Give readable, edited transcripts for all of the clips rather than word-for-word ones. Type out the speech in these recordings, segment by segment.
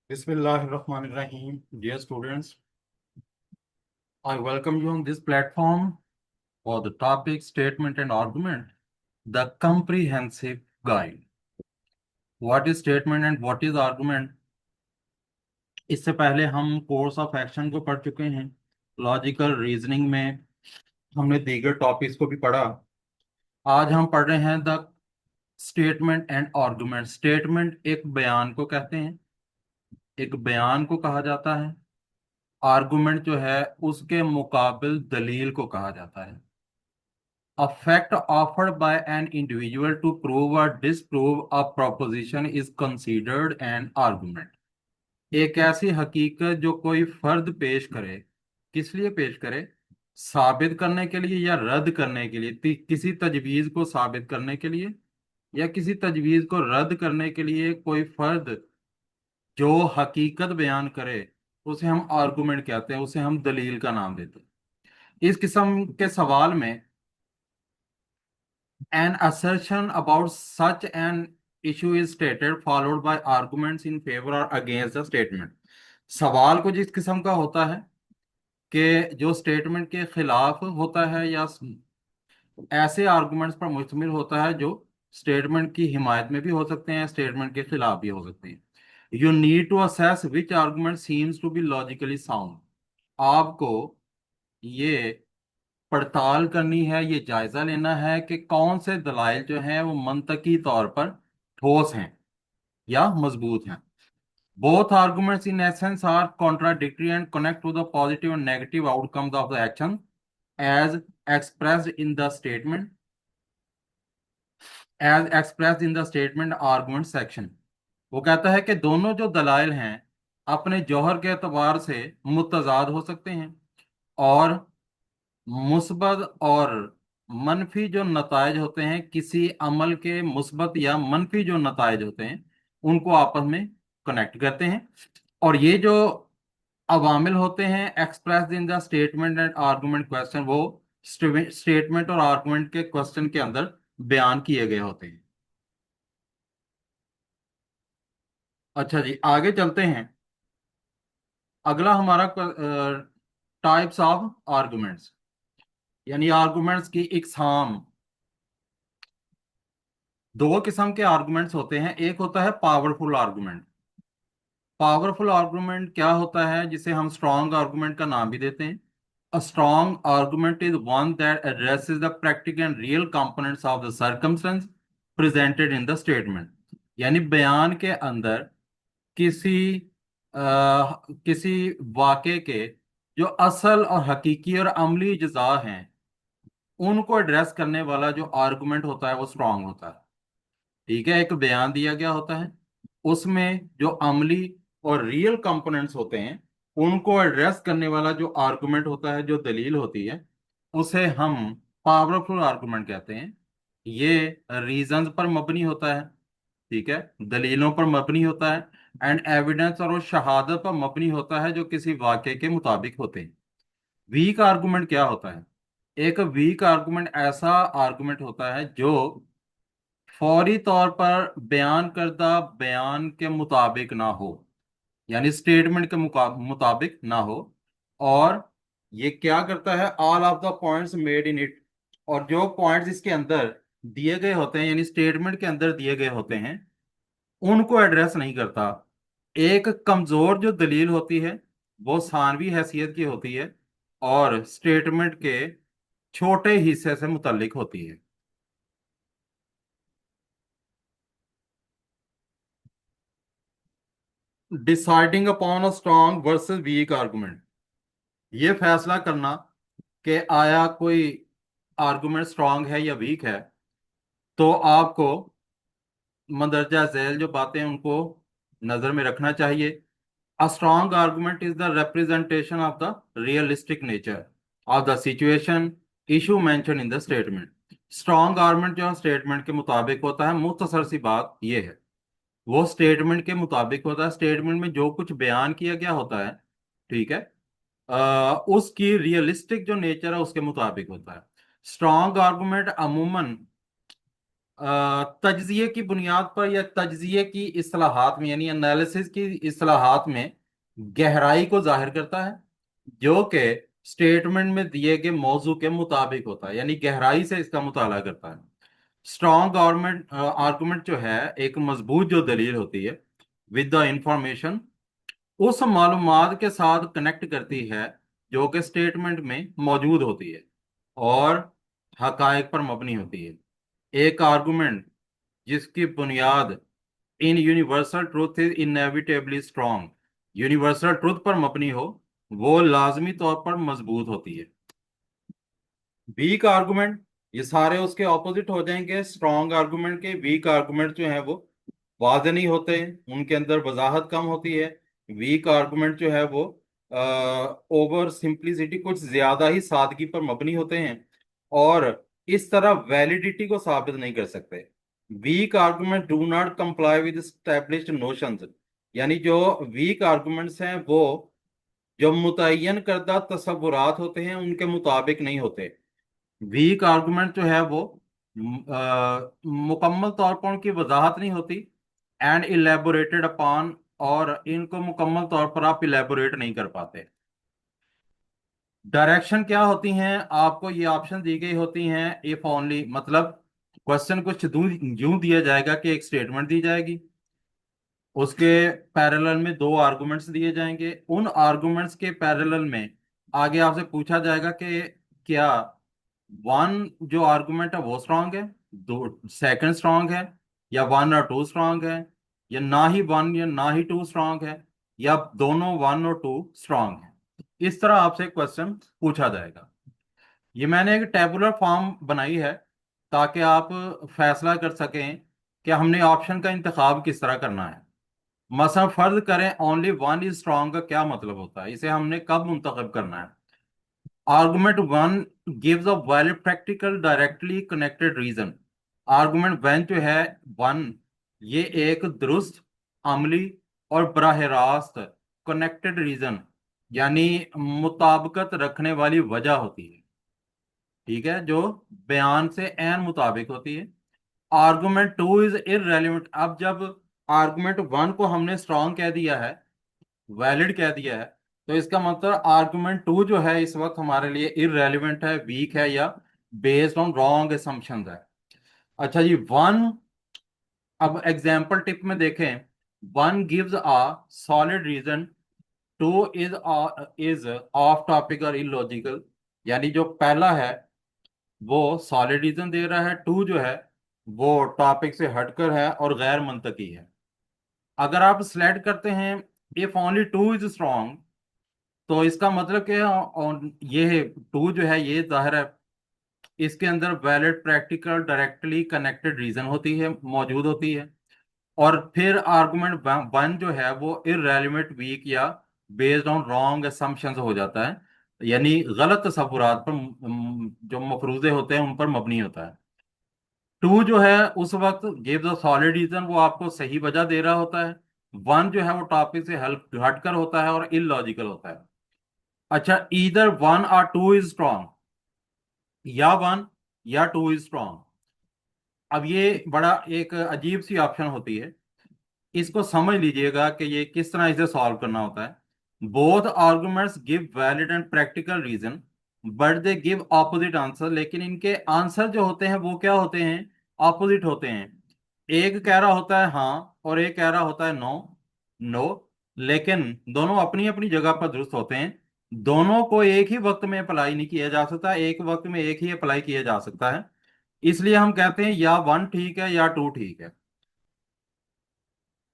Bismillahirrahmanirrahim. Dear students, I welcome you on this platform for the topic Statement and Argument, the comprehensive guide. What is statement and what is argument? इससे पहले हम course of action को पढ़ चुके हैं। Logical reasoning में हमने दीगर टॉपिक्स को भी पढ़ा। आज हम पढ़ रहे हैं the statement and argument. Statement एक बयान को कहते हैं, एक बयान को कहा जाता है। आर्गुमेंट जो है उसके मुकाबिल दलील को कहा जाता है। A fact offered by an individual to prove or disprove a proposition is considered an argument. एक ऐसी हकीकत जो कोई फर्द पेश करे, किस लिए पेश करे? साबित करने के लिए या रद्द करने के लिए? किसी तजवीज को साबित करने के लिए या किसी तजवीज को रद्द करने के लिए कोई फर्द जो हकीकत बयान करे उसे हम आर्गुमेंट कहते हैं, उसे हम दलील का नाम देते हैं। इस किस्म के सवाल में an assertion about such an issue is stated followed by arguments in favor or against the statement। सवाल को जिस किस्म का होता है कि जो स्टेटमेंट के खिलाफ होता है या ऐसे आर्गुमेंट्स पर मुश्तमिल होता है जो स्टेटमेंट की हिमायत में भी हो सकते हैं, स्टेटमेंट के खिलाफ भी हो सकते हैं। You need to assess which argument seems to be logically sound. आपको ये पड़ताल करनी है, ये जायजा लेना है कि कौन से दलाइल जो हैं वो मंतकी तौर पर ठोस हैं या मजबूत हैं। Both arguments in essence are contradictory and connect to the positive and negative outcomes of the action as expressed in the statement argument section. वो कहता है कि दोनों जो दलाइल हैं अपने जौहर के एतबार से मुतजाद हो सकते हैं और मुस्बत और मनफी जो नतायज होते हैं किसी अमल के, मुस्बत या मनफी जो नतायज होते हैं उनको आपस में कनेक्ट करते हैं। और ये जो अवामिल होते हैं express in the statement and argument question, वो स्टेटमेंट और आर्गुमेंट के क्वेश्चन के अंदर बयान किए गए होते हैं। अच्छा जी, आगे चलते हैं। अगला हमारा टाइप्स ऑफ आर्गुमेंट्स, यानी आर्गुमेंट्स की इकसाम। दो किस्म के आर्गुमेंट्स होते हैं। एक होता है पावरफुल आर्गुमेंट। पावरफुल आर्गुमेंट क्या होता है, जिसे हम स्ट्रॉन्ग आर्गुमेंट का नाम भी देते हैं। A strong argument is one that addresses the practical and real components of the circumstance presented in the statement. यानी बयान के अंदर किसी किसी वाक़े के जो असल और हकीकी और अमली अज्जा हैं उनको एड्रेस करने वाला जो आर्गुमेंट होता है वो स्ट्रॉन्ग होता है। ठीक है, एक बयान दिया गया होता है, उसमें जो अमली और रियल कंपोनेंट्स होते हैं उनको एड्रेस करने वाला जो आर्गुमेंट होता है, जो दलील होती है, उसे हम पावरफुल आर्गुमेंट कहते हैं। ये रीजंस पर मबनी होता है, ठीक है, दलीलों पर मबनी होता है एंड एविडेंस और शहादत पर मबनी होता है जो किसी वाक्य के मुताबिक होते हैं। वीक आर्गुमेंट क्या होता है? एक वीक आर्गुमेंट ऐसा आर्गुमेंट होता है जो फौरी तौर पर बयान करदा बयान के मुताबिक ना हो, यानी स्टेटमेंट के मुताबिक ना हो। और ये क्या करता है, all of the points made in it, और जो पॉइंट्स इसके अंदर दिए गए होते हैं, यानी स्टेटमेंट के अंदर दिए गए होते हैं, उनको एड्रेस नहीं करता। एक कमजोर जो दलील होती है वो सानवी हैसियत की होती है और स्टेटमेंट के छोटे हिस्से से मुतल्लिक होती है। Deciding upon a strong versus weak argument, ये फैसला करना कि आया कोई आर्गुमेंट स्ट्रांग है या वीक है, तो आपको मंदरजा झैल जो बातें हैं उनको नजर में रखना चाहिए। A strong argument is the representation of the realistic nature of the situation issue mention in the statement. Strong argument जो स्टेटमेंट के मुताबिक होता है, मुख्तसर सी बात यह है, वो स्टेटमेंट के मुताबिक होता है। स्टेटमेंट में जो कुछ बयान किया गया होता है, ठीक है, उसकी रियलिस्टिक जो नेचर है उसके मुताबिक होता है। स्ट्रॉन्ग आर्गुमेंट अमूमन तज्जिए की बुनियाद पर या तज्जिए की इस्लाहात में यानी एनालिसिस की इस्लाहात में गहराई को जाहिर करता है, जो कि स्टेटमेंट में दिए गए मौजू के मुताबिक होता है, यानी गहराई से इसका मुताला करता है। स्ट्रॉन्ग आर्गुमेंट आर्गुमेंट जो है एक मजबूत जो दलील होती है विद द इंफॉर्मेशन, उस मालूमात के साथ कनेक्ट करती है जो कि स्टेटमेंट में मौजूद होती है और हकायक पर मबनी होती है। एक आर्गुमेंट जिसकी बुनियाद in universal truth is inevitably strong, universal truth पर मबनी हो, वो लाजमी तौर पर मजबूत होती है। वीक आर्गुमेंट, ये सारे उसके ऑपोजिट हो जाएंगे स्ट्रॉन्ग आर्गुमेंट के। वीक आर्गुमेंट जो है वो वाज़ नहीं होते हैं, उनके अंदर वजाहत कम होती है। वीक आर्गुमेंट जो है वो ओवर सिंप्लिसिटी, कुछ ज्यादा ही सादगी पर मबनी होते हैं और इस तरह वैलिडिटी को साबित नहीं कर सकते। Weak argument do not comply with established notions, यानी जो वीक आर्गुमेंट्स हैं वो जो मुतय्यन करदा तसव्वुरात होते हैं उनके मुताबिक नहीं होते। वीक आर्गुमेंट जो है वो मुकम्मल तौर पर उनकी वजाहत नहीं होती एंड इलेबोरेटेड अपॉन, और इनको मुकम्मल तौर पर आप इलेबोरेट नहीं कर पाते। डायरेक्शन क्या होती हैं, आपको ये ऑप्शन दी गई होती हैं इफ ओनली, मतलब क्वेश्चन कुछ यूं दिया जाएगा कि एक स्टेटमेंट दी जाएगी, उसके पैरेलल में दो आर्गुमेंट्स दिए जाएंगे, उन आर्गुमेंट्स के पैरेलल में आगे आपसे पूछा जाएगा कि क्या वन जो आर्गुमेंट है वो स्ट्रांग है, दो सेकंड स्ट्रांग है, या वन और टू स्ट्रांग है, या ना ही वन या ना ही टू स्ट्रांग है, या दोनों वन और टू स्ट्रांग है। इस तरह आपसे क्वेश्चन पूछा जाएगा। ये मैंने एक टेबुलर फॉर्म बनाई है ताकि आप फैसला कर सकें कि हमने ऑप्शन का इंतखाब किस तरह करना है। मसलन फर्ज करें ओनली वन इज स्ट्रांग का क्या मतलब होता है, इसे हमने कब मुंतखब करना है। Argument one gives a valid practical directly connected reason. Argument one जो है वन, ये एक दुरुस्त, अमली और बराह रास्त कनेक्टेड रीजन यानी मुताबिकत रखने वाली वजह होती है, ठीक है, जो बयान से एन मुताबिक होती है। आर्गुमेंट टू इज इररेलेवेंट, अब जब आर्गुमेंट वन को हमने स्ट्रांग कह दिया है, वैलिड कह दिया है, तो इसका मतलब आर्गुमेंट टू जो है इस वक्त हमारे लिए इररेलेवेंट है, वीक है, या बेस्ड ऑन रॉन्ग असम्पशंस है। अच्छा जी, वन, अब एग्जाम्पल टिप में देखें, one gives a solid reason, two is off topic और इलॉजिकल, यानी जो पहला है वो सॉलिड रीजन दे रहा है, टू जो है वो टॉपिक से हटकर है और गैर मंतकी है। अगर आप सिलेक्ट करते हैं if only two is strong, तो इसका मतलब क्या है, और ये टू जो है ये जाहिर है इसके अंदर valid practical directly connected reason होती है, मौजूद होती है। और फिर आर्गुमेंट वन जो है वो इररेलेवेंट, वीक या बेस्ड ऑन रॉन्ग असम्पशंस हो जाता है, यानी गलत तस्वुरात पर जो मफरूजे होते हैं उन पर मबनी होता है। टू जो है उस वक्त गिव द सॉलिड रीजन, वो आपको सही वजह दे रहा होता है। वन जो है वो टॉपिक से हेल्प हटकर होता है और इलॉजिकल होता है। अच्छा, ईदर वन और टू इज स्ट्रॉन्ग, या वन या टू इज स्ट्रॉन्ग। अब ये बड़ा एक अजीब सी ऑप्शन होती है, इसको समझ लीजिएगा कि ये किस तरह इसे सॉल्व करना होता है। Both arguments give valid and practical reason but they give opposite answer, लेकिन इनके आंसर जो होते हैं वो क्या होते हैं, ऑपोजिट होते हैं। एक कह रहा होता है हाँ और एक कह रहा होता है नो। नो, लेकिन दोनों अपनी अपनी जगह पर दुरुस्त होते हैं। दोनों को एक ही वक्त में अप्लाई नहीं किया जा सकता, एक वक्त में एक ही अप्लाई किया जा सकता है। इसलिए हम कहते हैं या वन ठीक है या टू ठीक है।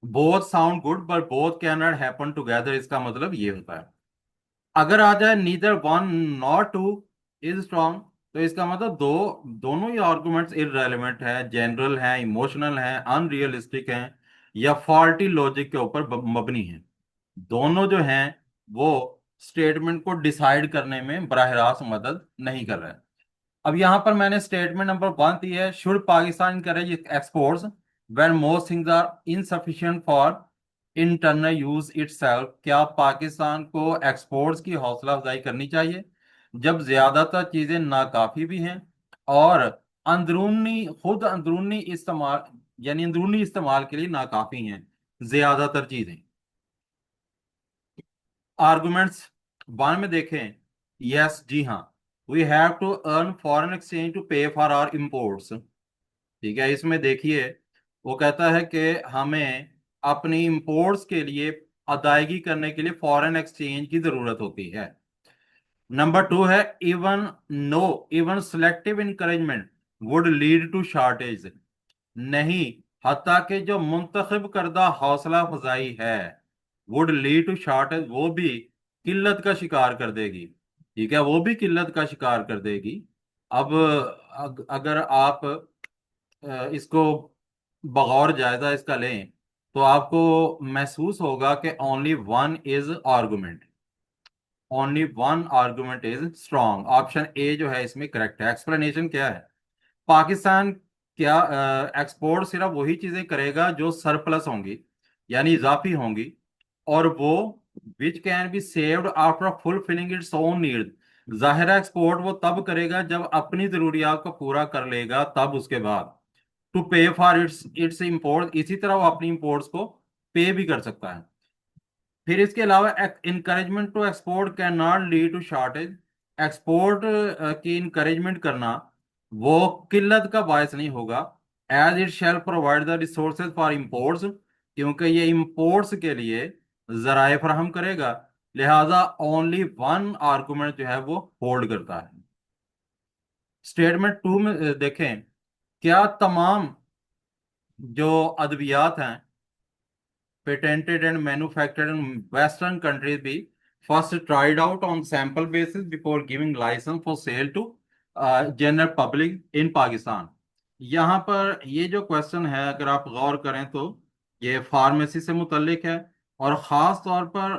Both sound good but both can not happen together, इसका मतलब ये होता है। अगर आ जाए neither one nor two is strong, तो इसका मतलब दोनों ही आर्गुमेंट्स इररेलेवेंट है, जनरल हैं, इमोशनल हैं, अनरियलिस्टिक हैं, या फॉल्टी लॉजिक के ऊपर मबनी हैं। दोनों जो हैं वो स्टेटमेंट को डिसाइड करने में बराह रास्त मदद नहीं कर रहे हैं। अब यहाँ पर मैंने स्टेटमेंट नंबर वन दी है, should Pakistan encourage exports when most things are insufficient for internal use itself, क्या पाकिस्तान को एक्सपोर्ट्स की हौसला अफजाई करनी चाहिए जब ज्यादातर चीजें नाकाफी भी हैं और अंदरूनी, खुद अंदरूनी इस्तेमाल, यानी अंदरूनी इस्तेमाल के लिए नाकाफी हैं ज्यादातर चीजें। आर्गुमेंट्स वन में देखें, यस जी हाँ, we have to earn foreign exchange to pay for our imports. ठीक है, इसमें देखिए वो कहता है कि हमें अपनी इंपोर्ट्स के लिए अदायगी करने के लिए फॉरेन एक्सचेंज की जरूरत होती है। नंबर टू है, even no even selective encouragement would lead to shortage. नहीं, हत्ता कि जो मुंतखब करदा हौसला अफजाई है, वुड लीड टू शॉर्टेज, वो भी किल्लत का शिकार कर देगी। ठीक है, वो भी किल्लत का शिकार कर देगी। अब अगर आप इसको बगौर जायजा इसका लें तो आपको महसूस होगा कि only one is argument, only one argument is strong. Option A जो है इसमें करेक्ट है। एक्सप्लेनेशन क्या है? पाकिस्तान क्या एक्सपोर्ट सिर्फ वही चीजें करेगा जो सरप्लस होंगी, यानी इजाफी होंगी, और वो which can be saved after fulfilling its own need. जाहिर है एक्सपोर्ट वो तब करेगा जब अपनी जरूरियात को पूरा कर लेगा, तब उसके बाद to pay for its it's import, इसी तरह वो अपनी इम्पोर्ट्स को पे भी कर सकता है। फिर इसके अलावा encouragement to export can not lead to shortage. Export की इनकरेजमेंट करना वो किल्लत का बायस नहीं होगा। As it shall provide the resources for imports, क्योंकि ये इम्पोर्ट्स के लिए जराए फराहम करेगा। लिहाजा ओनली वन आर्गुमेंट जो है वो होल्ड करता है। स्टेटमेंट टू में देखें, क्या तमाम जो अद्वियात हैं patented and manufactured in Western countries be first tried out on sample basis before giving license for sale to general public in Pakistan। यहाँ पर ये जो क्वेश्चन है अगर आप गौर करें तो ये फार्मेसी से मुतल्लिक है, और ख़ास तौर पर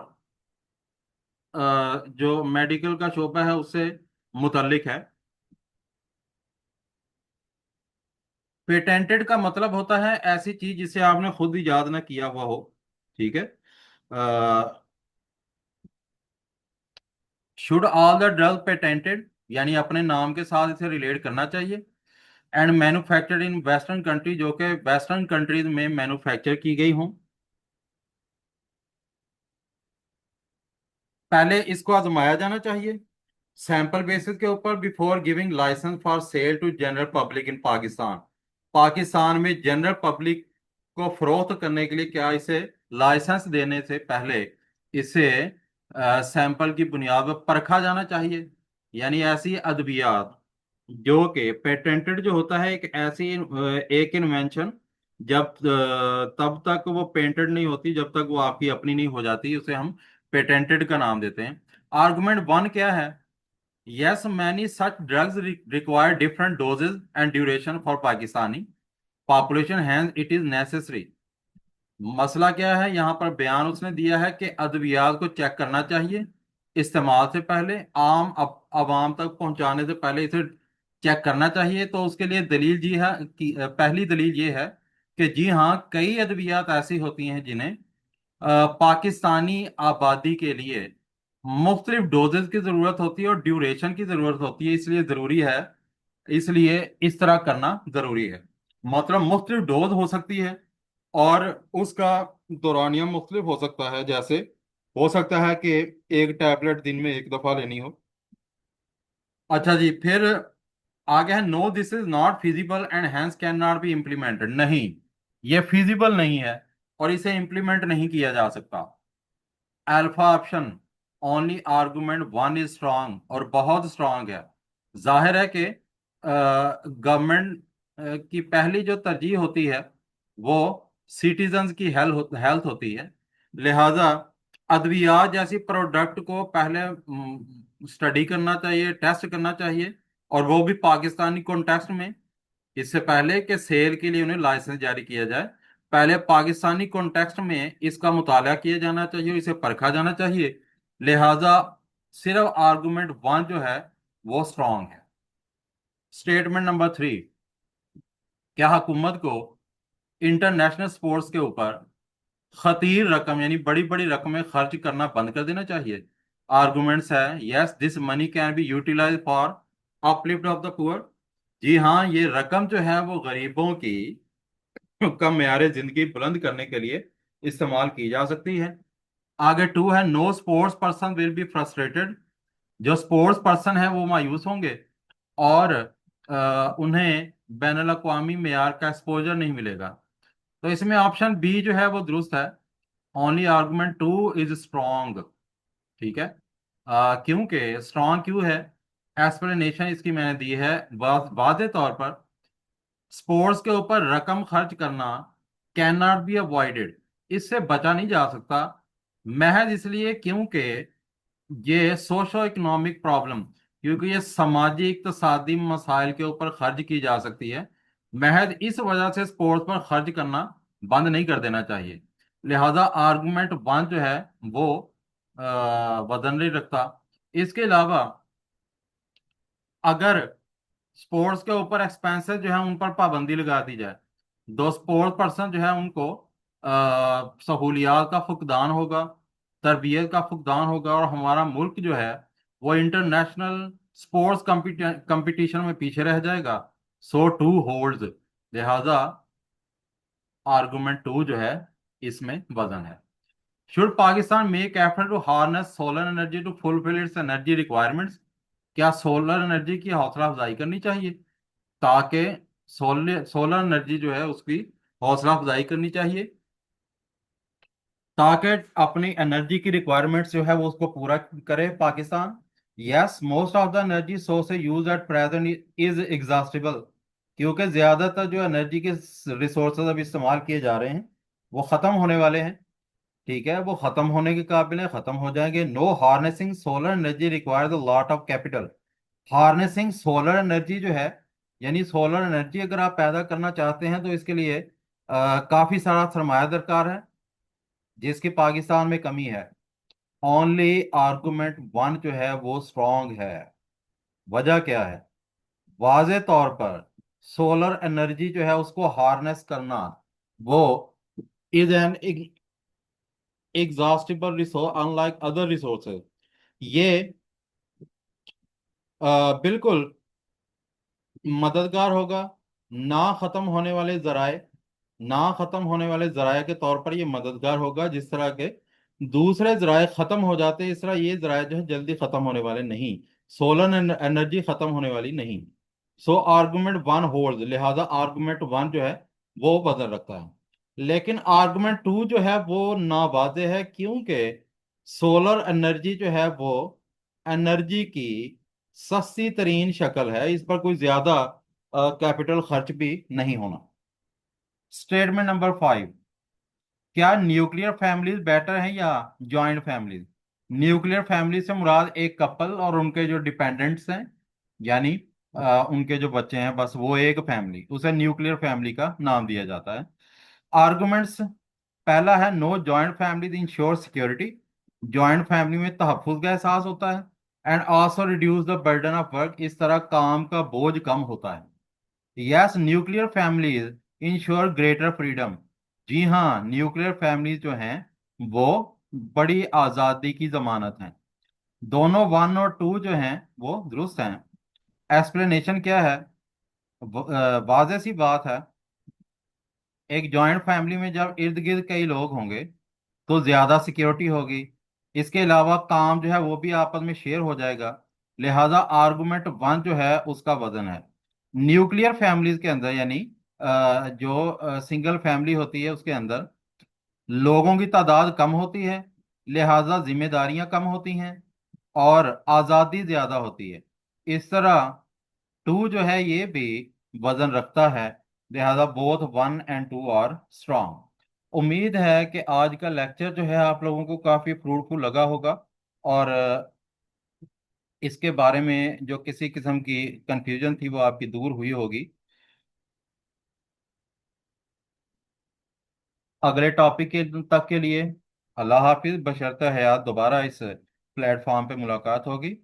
जो मेडिकल का शोबा है उससे मुतल्लिक है। पेटेंटेड का मतलब होता है ऐसी चीज जिसे आपने खुद इजाद ना किया हुआ हो। ठीक है, should all the drug patented, यानी अपने नाम के साथ इसे रिलेट करना चाहिए। And manufactured in western country, जो कि वेस्टर्न कंट्रीज में मैन्युफैक्चर की गई हों। पहले इसको आजमाया जाना चाहिए सैंपल बेसिस के ऊपर before giving licence for sale to general public in Pakistan. Pakistan में जनरल पब्लिक को फरोख्त करने के लिए क्या इसे लाइसेंस देने से पहले इसे सैंपल की बुनियाद पर परखा जाना चाहिए। यानी ऐसी अद्वियात जो कि पेटेंटेड जो होता है एक ऐसी एक इन्वेंशन, जब तब तक वो पेटेंट नहीं होती जब तक वो आपकी अपनी नहीं हो जाती, उसे हम पेटेंटेड का नाम देते हैं। आर्गुमेंट वन क्या है? Yes, many such drugs require different doses and duration for Pakistani population, hence it is necessary। मसला क्या है यहाँ पर? बयान उसने दिया है कि अद्वियात को चेक करना चाहिए इस्तेमाल से पहले, आम अवाम तक पहुंचाने से पहले इसे चेक करना चाहिए। तो उसके लिए दलील जी है कि पहली दलील ये है कि जी हाँ, कई अद्वियात ऐसी होती हैं जिन्हें पाकिस्तानी आबादी के लिए मुख्तलिफ डोजेस की जरूरत होती है और ड्यूरेशन की जरूरत होती है, इसलिए जरूरी है, इसलिए इस तरह करना जरूरी है। मतलब मुख्तलिफ डोज हो सकती है और उसका दौरानिया मुख्तलिफ हो सकता है। जैसे हो सकता है कि एक टैबलेट दिन में एक दफा लेनी हो। अच्छा जी, फिर आगे है, no this is not feasible and hence can not be implemented. नहीं, ये फिजिबल नहीं है और इसे इम्प्लीमेंट नहीं किया जा सकता। Alpha option, only argument one is strong, और बहुत स्ट्रांग है। जाहिर है कि गवर्नमेंट की पहली जो तरजीह होती है वो सिटीजन्स की हेल्थ होती है। लिहाजा अद्वियात जैसी प्रोडक्ट को पहले स्टडी करना चाहिए, टेस्ट करना चाहिए, और वो भी पाकिस्तानी कॉन्टेक्स्ट में। इससे पहले कि सेल के लिए उन्हें लाइसेंस जारी किया जाए, पहले पाकिस्तानी कॉन्टेक्स्ट में इसका मुताला किया जाना चाहिए, इसे परखा जाना चाहिए। लिहाजा सिर्फ आर्गुमेंट वन जो है वो स्ट्रांग है। स्टेटमेंट नंबर थ्री, क्या हुकूमत को इंटरनेशनल स्पोर्ट्स के ऊपर खतीर रकम यानी बड़ी बड़ी रकमें खर्च करना बंद कर देना चाहिए? आर्गुमेंट्स है, yes this money can be utilize for uplift of the poor. जी हाँ, ये रकम जो है वो गरीबों की कम मेयार जिंदगी बुलंद करने के लिए इस्तेमाल की जा सकती है। आगे टू है, no sports person will be frustrated. जो स्पोर्ट्स पर्सन है वो मायूस होंगे और उन्हें बैनुल अक़वामी मेयार का एक्सपोजर नहीं मिलेगा। तो इसमें ऑप्शन बी जो है वो दुरुस्त है। Only argument two is strong. ठीक है। क्योंकि स्ट्रॉन्ग क्यों है, एक्सप्लेनेशन इसकी मैंने दी है वाज़े तौर पर। स्पोर्ट्स के ऊपर रकम खर्च करना कैन नॉट बी अवॉइडेड, इससे बचा नहीं जा सकता, महज इसलिए क्योंकि ये सोशो इकोनॉमिक प्रॉब्लम, क्योंकि ये समाजी इक्तसादी मसाइल के ऊपर खर्च की जा सकती है। महज इस वजह से स्पोर्ट्स पर खर्च करना बंद नहीं कर देना चाहिए। लिहाजा आर्गुमेंट वन जो है वो वजन नहीं रखता। इसके अलावा अगर स्पोर्ट्स के ऊपर एक्सपेंसेस जो है उन पर पाबंदी लगा दी जाए, दो स्पोर्ट्स पर्सन जो है उनको सहूलियात का फुकदान होगा, तरबियत का फुकदान होगा, और हमारा मुल्क जो है वो इंटरनेशनल स्पोर्ट्स कंपटीशन में पीछे रह जाएगा। So two holds. लिहाजा आर्गुमेंट टू जो है इसमें वजन है। Should Pakistan make effort to harness solar energy to fulfil its energy requirements. क्या सोलर एनर्जी की हौसला अफजाई करनी चाहिए, ताकि सोलर सोलर एनर्जी जो है उसकी हौसला अफजाई करनी चाहिए, ताकि अपनी एनर्जी की रिक्वायरमेंट्स जो है वो उसको पूरा करे Pakistan. Yes, most of the energy source use at present is exhaustible. क्योंकि ज्यादातर जो एनर्जी के रिसोर्सेज अभी इस्तेमाल किए जा रहे हैं वो खत्म होने वाले हैं। ठीक है, वो खत्म होने के काबिल है, खत्म हो जाएंगे। No harnessing solar energy requires a lot of capital. Harnessing solar energy जो है, यानी सोलर एनर्जी अगर आप पैदा करना चाहते हैं तो इसके लिए काफी सारा सरमाया दरकार है, जिसकी पाकिस्तान में कमी है। ओनली आर्गुमेंट वन जो है वो स्ट्रॉन्ग है। वजह क्या है, वाजे तौर पर सोलर एनर्जी जो है उसको हार्नेस करना वो is an exhaustible resource unlike other resources. ये बिल्कुल मददगार होगा। ना खत्म होने वाले जराए, ना खत्म होने वाले जराए के तौर पर ये मददगार होगा। जिस तरह के दूसरे जराए खत्म हो जाते हैं, इस तरह ये जराए जो है जल्दी खत्म होने वाले नहीं। सोलर एनर्जी खत्म होने वाली नहीं। सो आर्गुमेंट वन होल्ड। लिहाजा आर्गुमेंट वन जो है वो बदल रखता है। लेकिन आर्गुमेंट टू जो है वो नावाजे है, क्योंकि सोलर एनर्जी जो है वो एनर्जी की सस्ती तरीन शक्ल है, इस पर कोई ज्यादा कैपिटल खर्च भी नहीं होना। स्टेटमेंट नंबर फाइव, क्या न्यूक्लियर फैमिलीज बेटर हैं या जॉइंट फैमिलीज। न्यूक्लियर फैमिली से मुराद एक कपल और उनके जो डिपेंडेंट्स हैं, यानी उनके जो बच्चे हैं, बस वो एक फैमिली, उसे न्यूक्लियर फैमिली का नाम दिया जाता है। आर्गुमेंट्स, पहला है no joint family ensure security. Joint family में तहफ्फुज का एहसास होता है। And also reduce the burden of work, इस तरह काम का बोझ कम होता है। Yes, nuclear families ensure greater freedom. जी हाँ, न्यूक्लियर फैमिलीज जो हैं वो बड़ी आज़ादी की जमानत हैं। दोनों वन और टू जो हैं वो दुरुस्त हैं। एक्सप्लेनेशन क्या है, वाज़ेह सी बात है। एक जॉइंट फैमिली में जब इर्द गिर्द कई लोग होंगे तो ज्यादा सिक्योरिटी होगी। इसके अलावा काम जो है वो भी आपस में शेयर हो जाएगा। लिहाजा आर्गुमेंट वन जो है उसका वजन है। न्यूक्लियर फैमिलीज के अंदर, यानी जो सिंगल फैमिली होती है उसके अंदर लोगों की तादाद कम होती है, लिहाजा जिम्मेदारियां कम होती हैं और आज़ादी ज्यादा होती है। इस तरह टू जो है ये भी वजन रखता है। लिहाजा both one and two are strong. उम्मीद है कि आज का लेक्चर जो है आप लोगों को काफी फ्रूटफुल लगा होगा, और इसके बारे में जो किसी किस्म की कंफ्यूजन थी वो आपकी दूर हुई होगी। अगले टॉपिक के तक के लिए अल्लाह हाफिज। बशर्ते हयात दोबारा इस प्लेटफॉर्म पे मुलाकात होगी।